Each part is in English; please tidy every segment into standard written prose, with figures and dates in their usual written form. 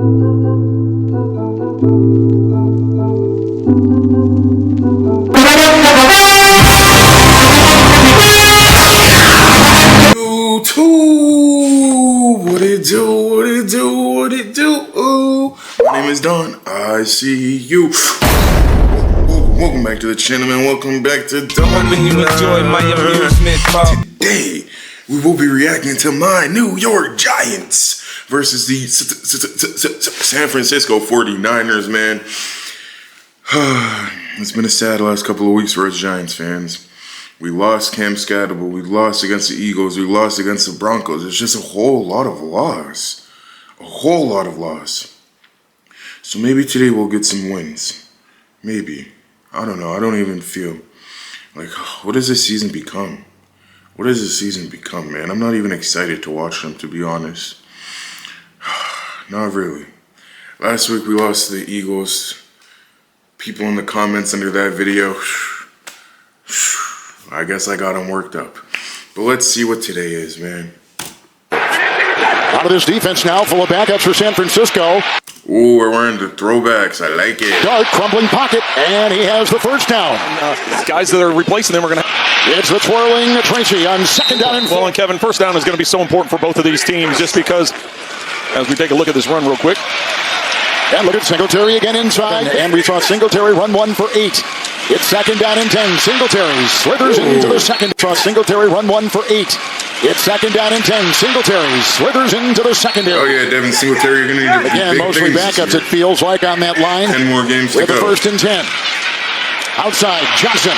What it do? Ooh. My name is Don. I see you. Welcome back to the channel, man. Welcome back to Hoping you enjoy my amusement, Bob. Today, we will be reacting to my New York Giants versus the San Francisco 49ers, man. It's been a sad last couple of weeks for us Giants fans. We lost Cam Scatterable, we lost against the Eagles, we lost against the Broncos. It's just a whole lot of loss. A whole lot of loss. So maybe today we'll get some wins. Maybe. I don't know. I don't even feel like, what does this season become? What does this season become, man? I'm not even excited to watch them, to be honest. Not really. Last week we lost to the Eagles. People in the comments under that video, I guess I got them worked up. But let's see what today is, man. Out of this defense now, full of backups for San Francisco. Ooh, we're wearing the throwbacks. I like it. Dart, crumbling pocket, and he has the first down. Guys that are replacing them are going to... It's the twirling Tracy on second down and 4. Well, and Kevin, first down is going to be so important for both of these teams just because, as we take a look at this run real quick. And look at Singletary again inside, and we saw Singletary run 1 for 8. It's second down and 10. Singletary slithers into the second. Saw Singletary run 1 for 8. It's second down and 10. Singletary slithers into the secondary. Oh yeah, Devin Singletary, you're gonna need to again, mostly backups. It feels like on that line. 10 more games to go. With the first and 10. Outside, Johnson.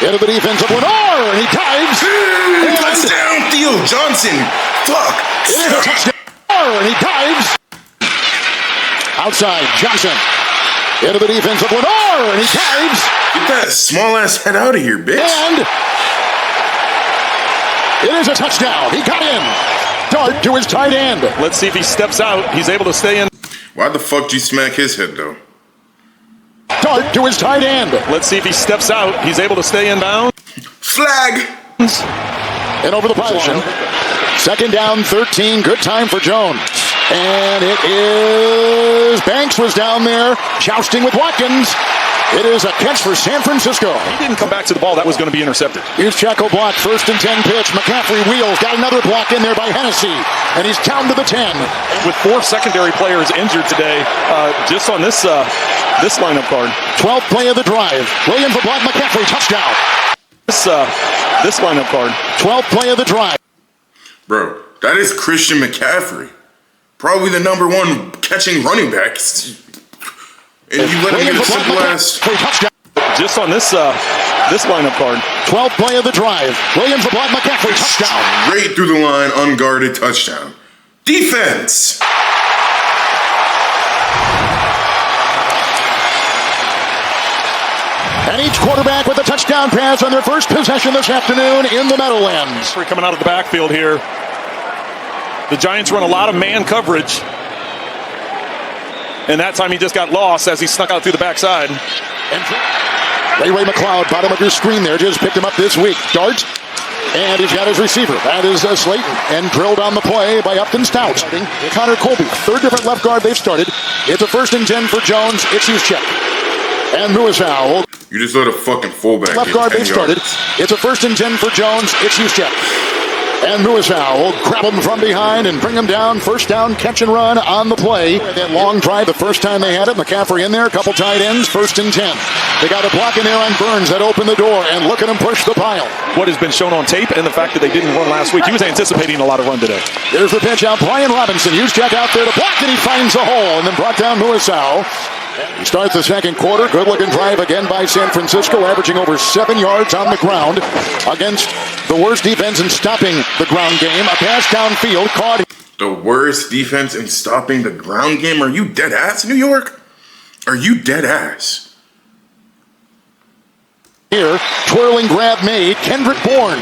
Into the defensive Lenore, and he dives. Touchdown, Theo Johnson. Fuck. It is a touchdown, and he dives. Outside, Johnson. Into the defensive Lenore, and he dives. Get that small ass head out of here, bitch. And it is a touchdown. He got in. Dart to his tight end. Let's see if he steps out. He's able to stay in. Why the fuck did you smack his head, though? Dart to his tight end. Let's see if he steps out. He's able to stay in bounds. Flag. And over the position. Second down, 13. Good time for Jones. And it is Banks was down there jousting with Watkins. It is a catch for San Francisco. He didn't come back to the ball. That was going to be intercepted. Here's Chaco block. First and 10 pitch. McCaffrey wheels. Got another block in there by Hennessy. And he's down to the 10. With 4 secondary players injured today, just on this lineup card. 12th play of the drive. Williams will block McCaffrey. Touchdown. This lineup card. 12th play of the drive. Bro, that is Christian McCaffrey. Probably the #1 catching running back. And you let him get a simple ass. Just on this lineup card. 12th play of the drive. Williams will block McCaffrey. Touchdown. Straight through the line, unguarded touchdown. Defense. And each quarterback with a touchdown pass on their first possession this afternoon in the Meadowlands. We're coming out of the backfield here. The Giants run a lot of man coverage. And that time he just got lost as he snuck out through the backside. Ray McLeod, bottom of your screen there, just picked him up this week. Dart, and he's got his receiver. That is Slayton, and drilled on the play by Upton Stout. Connor Colby, third different left guard they've started. It's a first and 10 for Jones. It's Juszczyk. And Muasau. You just let a fucking fullback left guard they've started. It's a first and 10 for Jones. It's Juszczyk. And Muasau will grab him from behind and bring him down. First down, catch and run on the play. That long drive, the first time they had it. McCaffrey in there, a couple tight ends, first and 10. They got a block in there on Burns that opened the door, and look at him push the pile. What has been shown on tape and the fact that they didn't run last week, he was anticipating a lot of run today. There's the pitch out. Brian Robinson, Juszczyk out there to block, and he finds the hole, and then brought down Muasau. He starts the second quarter. Good-looking drive again by San Francisco, averaging over 7 yards on the ground against the worst defense in stopping the ground game. A pass downfield caught. The worst defense in stopping the ground game? Are you dead ass, New York? Are you dead ass? Here, twirling grab made. Kendrick Bourne.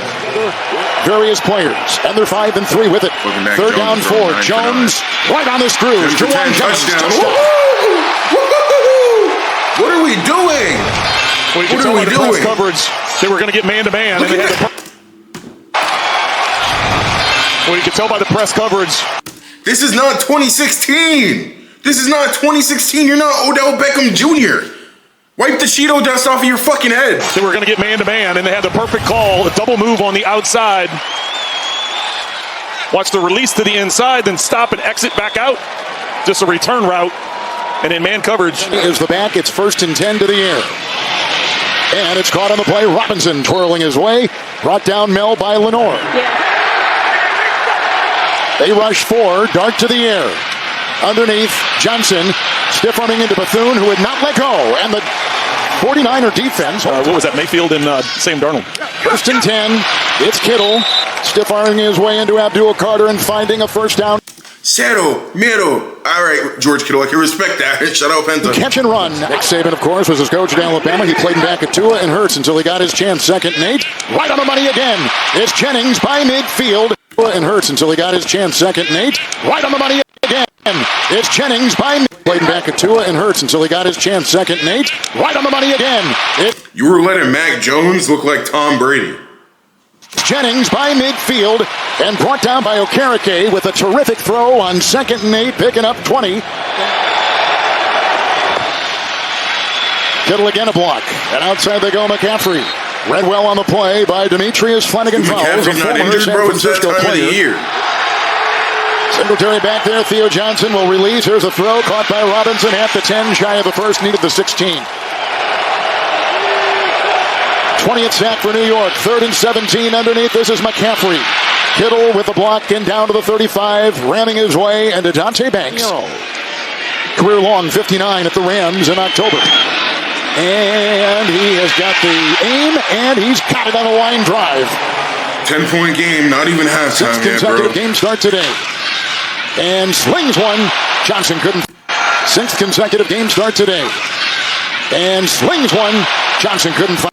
Various players, and they're 5 and 3 with it. Third down 4. Jones right on the screws. Jawan Jones. Touchdown. What are we doing? Well, you can tell by the press coverage they were going to get man-to-man. Well, you can tell by the press coverage. This is not 2016. This is not 2016. You're not Odell Beckham Jr. Wipe the Cheeto dust off of your fucking head. They were going to get man-to-man, and they had the perfect call. A double move on the outside. Watch the release to the inside, then stop and exit back out. Just a return route. And in man coverage. Is the back. It's 1st and 10 to the air. And it's caught on the play. Robinson twirling his way. Brought down Mel by Lenore. They rush 4. Dart to the air. Underneath, Johnson. Stiff arming into Bethune, who would not let go. And the 49er defense. What was that, Mayfield and Sam Darnold? 1st and 10. It's Kittle. Stiff arming his way into Abdul Carter and finding a first down. Settle, middle. All right, George Kittle, I can respect that. Shut up, Penta. Catch and run. Nick Saban, of course, was his coach at Alabama. He played him back at Tua and Hurts until he got his chance. 2nd and 8. Right on the money again. It's Jennings by midfield. Tua and Hurts until he got his chance. 2nd and 8. Right on the money again. It's Jennings by played him back at Tua and Hurts until he got his chance. 2nd and 8. Right on the money again. You were letting Mac Jones look like Tom Brady. Jennings by midfield and brought down by Okereke with a terrific throw on 2nd and 8, picking up 20. Kittle again a block, and outside they go McCaffrey. Read well on the play by Demetrius Flanagan Fowles, a McCaffrey's not former injured, San bro. It's that Francisco time of player. the year. Singletary back there. Theo Johnson will release. Here's a throw caught by Robinson at the 10, shy of the first, needed the 16. 20th sack for New York. 3rd and 17 underneath. This is McCaffrey. Kittle with the block and down to the 35, ramming his way, and Dante Banks. Career long 59 at the Rams in October. And he has got the aim, and he's got it on a line drive. 10-point game, not even halftime yet, bro. 6th consecutive game start today. And slings one. Johnson couldn't. 6th consecutive game start today. And slings one. Johnson couldn't find.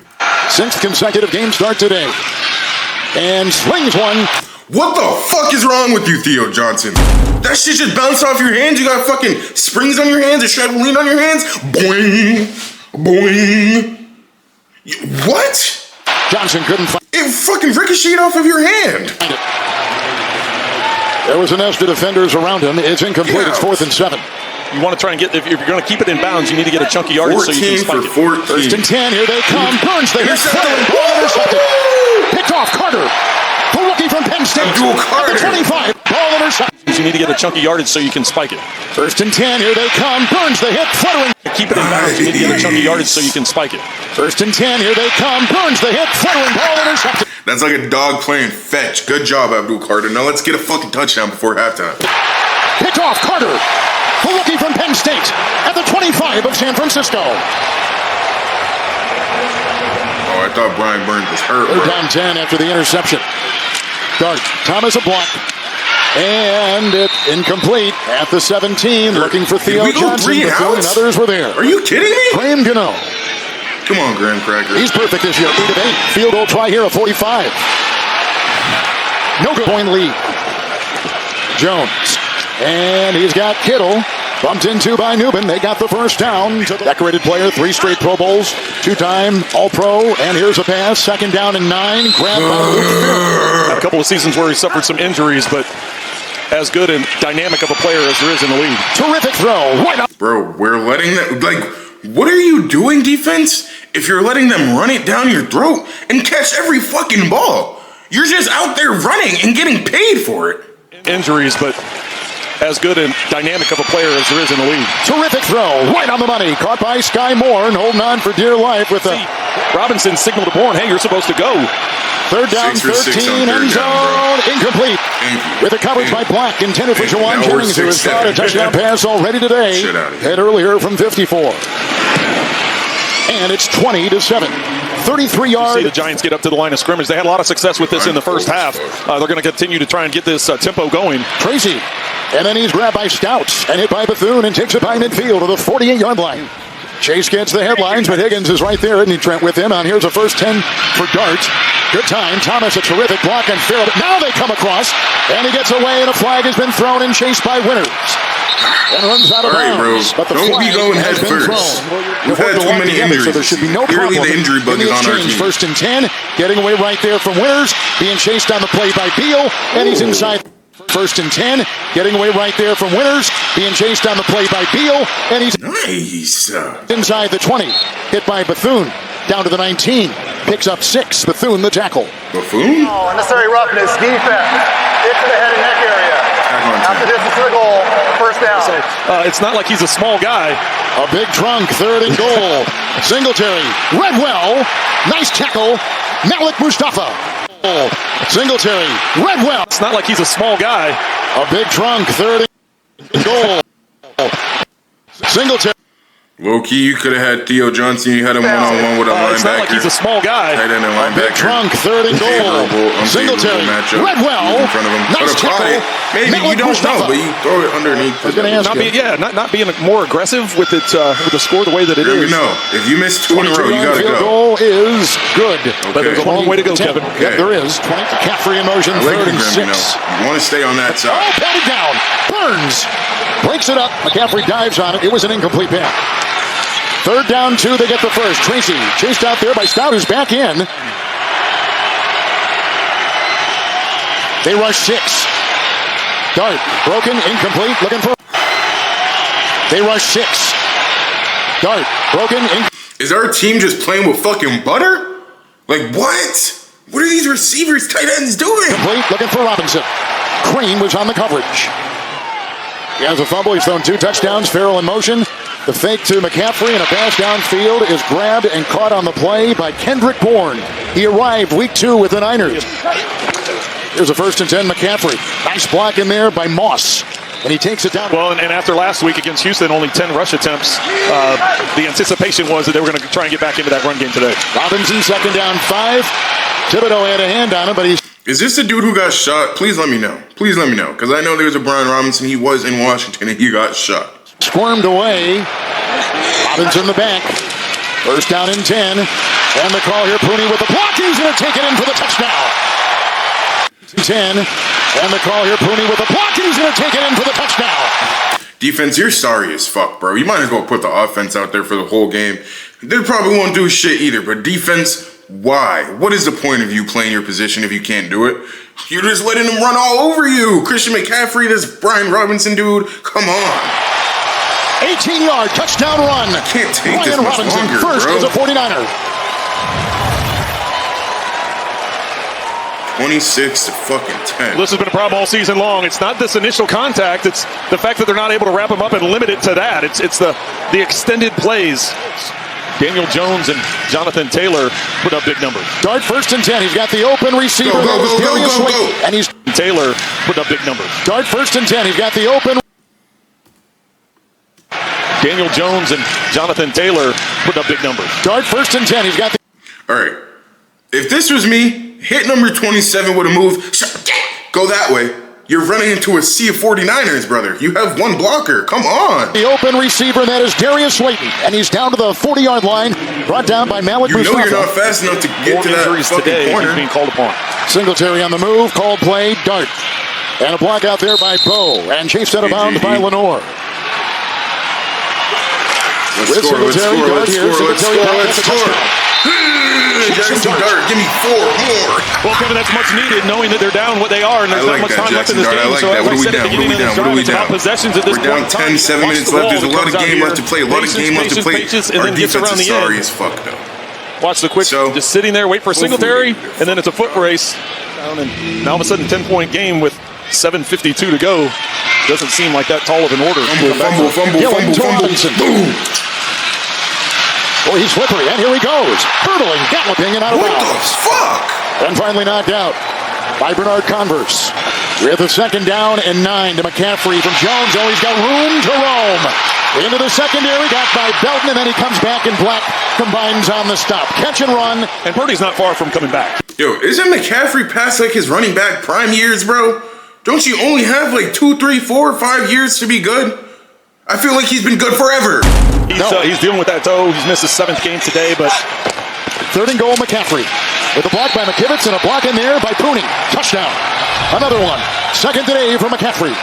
6th consecutive game start today. And slings one. What the fuck is wrong with you, Theo Johnson? That shit just bounced off your hands? You got fucking springs on your hands, a chatelaine on your hands? Boing. Boing. What? Johnson couldn't find. It fucking ricocheted off of your hand. There was a nest of defenders around him. It's incomplete. It's 4th and 7. You want to try and get, if you're going to keep it in bounds, you need to get a chunky yardage so you can spike it. 14 for 14. 1st and 10. Here they come. Burns the hit. Intercepted. Picked off. Carter. The rookie from Penn State. Abdul Carter. At the 25. Ball intercepted. You need to get a chunky yardage so you can spike it. 1st and 10. Here they come. Burns the hit. Fluttering. Keep it in bounds. You need to get a chunky yardage so you can spike it. 1st and 10. Here they come. Burns the hit. Fluttering. Ball intercepted. That's like a dog playing fetch. Good job, Abdul Carter. Now let's get a fucking touchdown before halftime. Picked off. Carter. The rookie from Penn State at the 25 of San Francisco. Oh, I thought Brian Burns was hurt, They're bro. down 10 after the interception. Dart. Thomas a block. And it incomplete at the 17. Looking for Theo we go Johnson. 3 Bethune and outs? others were there. Are you kidding me? Graham Gano. Come on, Graham Cracker. He's perfect this year. 8 of 8. Field goal try here, a 45. No good. Point lead. Jones. And he's got Kittle. Bumped into by Newman. They got the first down. Decorated player, 3 straight Pro Bowls, 2-time All-Pro. And here's a pass. 2nd down and 9. Grabbed by Luke Fair. A couple of seasons where he suffered some injuries, but as good and dynamic of a player as there is in the league. Terrific throw. Right up. Bro, we're letting them, like, what are you doing, defense? If you're letting them run it down your throat and catch every fucking ball. You're just out there running and getting paid for it. Injuries, but as good and dynamic of a player as there is in the league. Terrific throw. Right on the money. Caught by Sky Moore and holding on for dear life with a Robinson signaled to Bourne, hey, you're supposed to go. 3rd down, 6 for 6 on 13, third end zone. down, bro. Incomplete. Thank you. With a coverage by Black, intended for Jawan Now we're Jennings, who has 6-7. caught a touchdown pass already today. Shit outta here. Had earlier from 54. And it's 20-7. 33-yard. See the Giants get up to the line of scrimmage. They had a lot of success with this in the first half. They're going to continue to try and get this tempo going. Crazy. And then he's grabbed by Stouts and hit by Bethune and takes it by midfield to the 48-yard line. Chase gets the headlines, but Higgins is right there, isn't he, Trent, with him? And here's a first 10 for Dart. Good time. Thomas, a terrific block and fair. But now they come across, and he gets away, and a flag has been thrown and chased by Winters. And runs out of bounds. Bro. But the Don't be flag going head has been first. thrown. We've had too many injuries. So there should be no Clearly problem. the injury bug is on our exchange, team. 1st and 10. Getting away right there from Winters. Being chased on the play by Beal, and he's inside. First and 10, getting away right there from Winters, being chased on the play by Beal, and he's Nice. inside the 20, hit by Bethune, down to the 19, picks up 6, Bethune the tackle. Buffoon? Oh, unnecessary roughness, defense, hit to the head and neck area. After distance to the goal, first down. So it's not like he's a small guy. A big trunk, third and goal. Singletary, Redwell, nice tackle, Malik Mustafa. Singletary, Redwell. It's not like he's a small guy. A big trunk, third and goal. Singletary. Low-key, you could have had Theo Johnson. You had him one-on-one with a It's not like he's a linebacker. small guy. Tight end and Big linebacker. trunk, third and goal. Unfavorable Singletary, matchup. Redwell, In front of him. nice Could have caught it. tackle. Maybe you Malik don't Mustafa. know, but you throw it underneath. gonna ask Not being more aggressive with it with the score the way that it You is. know, if you miss 2 in a row, you 22-yard gotta field go. goal is good. But there's a long way to go, 20-10. Kevin. Yep, there is. 20 McCaffrey in motion, I like third the and Grim, 6. You want to stay on that Oh, side. patted down. Burns breaks it up. McCaffrey dives on it. It was an incomplete pass. Third down, 2. They get the first. Tracy chased out there by Stout, who's back in. They rush 6. Dart broken, incomplete. Looking for. They rush 6. Dart broken, Is our team just playing with fucking butter? Like, what? What are these receivers, tight ends doing? incomplete. Looking for Robinson. Crane was on the coverage. He has a fumble. He's thrown 2 touchdowns. Farrell in motion. The fake to McCaffrey and a pass downfield is grabbed and caught on the play by Kendrick Bourne. He arrived week 2 with the Niners. Here's a first and 10 McCaffrey. Nice block in there by Moss. And he takes it down. Well, and after last week against Houston, only 10 rush attempts. The anticipation was that they were going to try and get back into that run game today. Robinson second down 5. Thibodeau had a hand on him, but he's Is this the dude who got shot? Please let me know. Please let me know. Because I know there's a Brian Robinson. He was in Washington and he got shot. squirmed away. Robinson the back. First down and 10. And the call here, Pooney with the block. He's going to take it in for the touchdown. 10. And the call here, Pooney with the block. He's going to take it in for the touchdown. Defense, you're sorry as fuck, bro. You might as well put the offense out there for the whole game. They probably won't do shit either, but defense, why? What is the point of you playing your position if you can't do it? You're just letting them run all over you. Christian McCaffrey, this Brian Robinson dude, come on. 18-yard touchdown run. I can't take this Brian much Robinson longer, first bro. as a 49er. 26 to fucking 10. This has been a problem all season long. It's not this initial contact. It's the fact that they're not able to wrap him up and limit it to that. It's the extended plays. Daniel Jones and Jonathan Taylor put up big numbers. Dart first and 10. He's got the open receiver. Go, go, That was go, go, Darius go, Slayton. go. And he's Taylor put up big numbers. Dart first and 10. He's got the open. Daniel Jones and Jonathan Taylor put up big numbers. Dart first and 10. He's got the All right. If this was me, hit number 27 would have moved. Go that way. You're running into a sea of 49ers, brother. You have one blocker. Come on. open receiver. That is Darius Slayton. And he's down to the 40-yard line. Brought down by Malik You know Mustafa. you're not fast enough to get More to that injuries fucking today. corner. He's being called upon. Singletary on the move. Called play. Dart. And a block out there by Bowe. And chased out of bounds by Lenore. Let's With score, let's Singletary, score, Dart let's here. score, let's Singletary score, back let's at the score. Jackson Dart, give me 4 more. Well, Kevin, that's much needed, knowing that they're down what they are, and there's I like not much that, time left in Jackson this Dart. I game. like So that. as What I are we said at down? the What are beginning we of this down? What are drive, we it's about down? possessions at this We're down point in 10, time. 7 Watch minutes the left. ball There's a that lot of comes out game here. left to play. A lot of Patience, game left to patience, play. patience, and Our then gets defense around is the sorry end. as fuck, though. Watch the quick, So, just sitting there, wait for Singletary, hopefully- and then it's a foot race. Down, and now all of a sudden, 10-point game with 7:52 to go. Doesn't seem like that tall of an order. Fumble. Robinson. Boom. Boy, he's slippery. And here he goes. Hurdling, galloping, and out of What the bounds. fuck? And finally knocked out by Bernard Converse. With a second down and 9 to McCaffrey from Jones. Oh, he's got room to roam. Into the secondary, got by Belton, and then he comes back in black, combines on the stop. Catch and run. And Purdy's not far from coming back. Yo, isn't McCaffrey past like his running back prime years, bro? Don't you only have like 2, 3, 4, 5 years to be good? I feel like he's been good forever. He's dealing with that toe. He's missed his 7th game today, but Third and goal, McCaffrey. With a block by McKivitz and a block in there by Pooney. Touchdown. Another one. Second today for McCaffrey.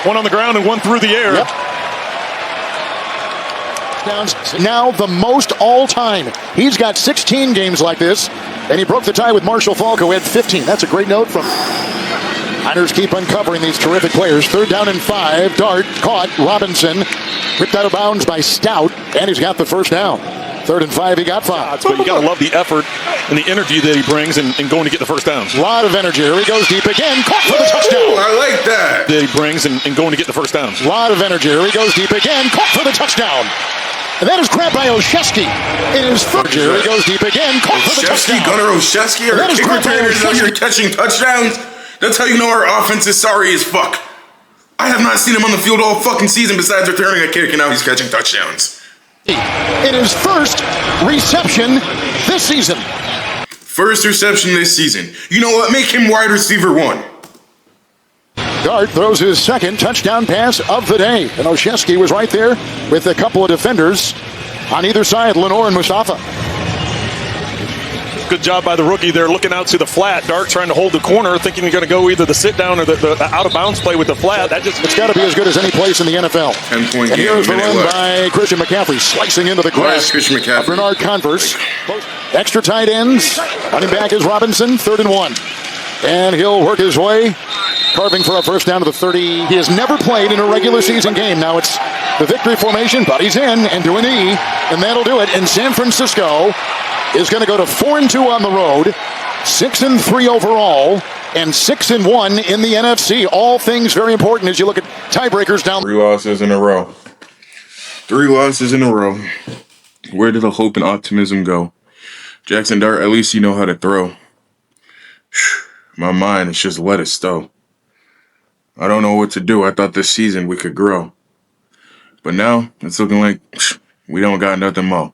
one on the ground and one through the air. Yep. Now the most all time. He's got 16 games like this. And he broke the tie with Marshall Falk, who had 15. That's a great note from... Niners keep uncovering these terrific players. 3rd down and 5. Dart caught. Robinson ripped out of bounds by Stout, and he's got the first down. 3rd and 5, he got 5. But you got to love the effort and the energy that he brings and going to get the first down. A lot of energy. Here he goes deep again. Caught for the touchdown. I like that. That he brings and going to get the first down. A lot of energy. Here he goes deep again. Caught for the touchdown. And that is grabbed by Olszewski. It is first. Here he goes deep again. Caught for the touchdown. Gunnar Olszewski are kick returners out here catching touchdowns. That's how you know our offense is sorry as fuck. I have not seen him on the field all fucking season besides returning a kick, and now he's catching touchdowns. In his first reception this season. First reception this season. You know what? Make him wide receiver 1. Dart throws his second touchdown pass of the day. And Olszewski was right there with a couple of defenders on either side, Lenore and Mustafa. Good job by the rookie there, looking out to the flat. Dart trying to hold the corner, thinking you're going to go either the sit down or the out of bounds play with the flat. It's got to be as good as any place in the NFL. 10-point and game. Here's the run by Christian McCaffrey, slicing into the grass. Christian McCaffrey. Bernard Converse. Extra tight ends. Running back is Robinson, 3rd and 1. And he'll work his way, carving for a first down to the 30. He has never played in a regular season game. Now it's the victory formation, but he's in and do an E, and that'll do it. And San Francisco is going to go to 4-2 on the road, 6-3 overall, and 6-1 in the NFC. All things very important as you look at tiebreakers down. 3 losses in a row. 3 losses in a row. Where did the hope and optimism go? Jackson Dart, at least you know how to throw. My mind is just lettuce, though. I don't know what to do. I thought this season we could grow. But now, it's looking like we don't got nothing more.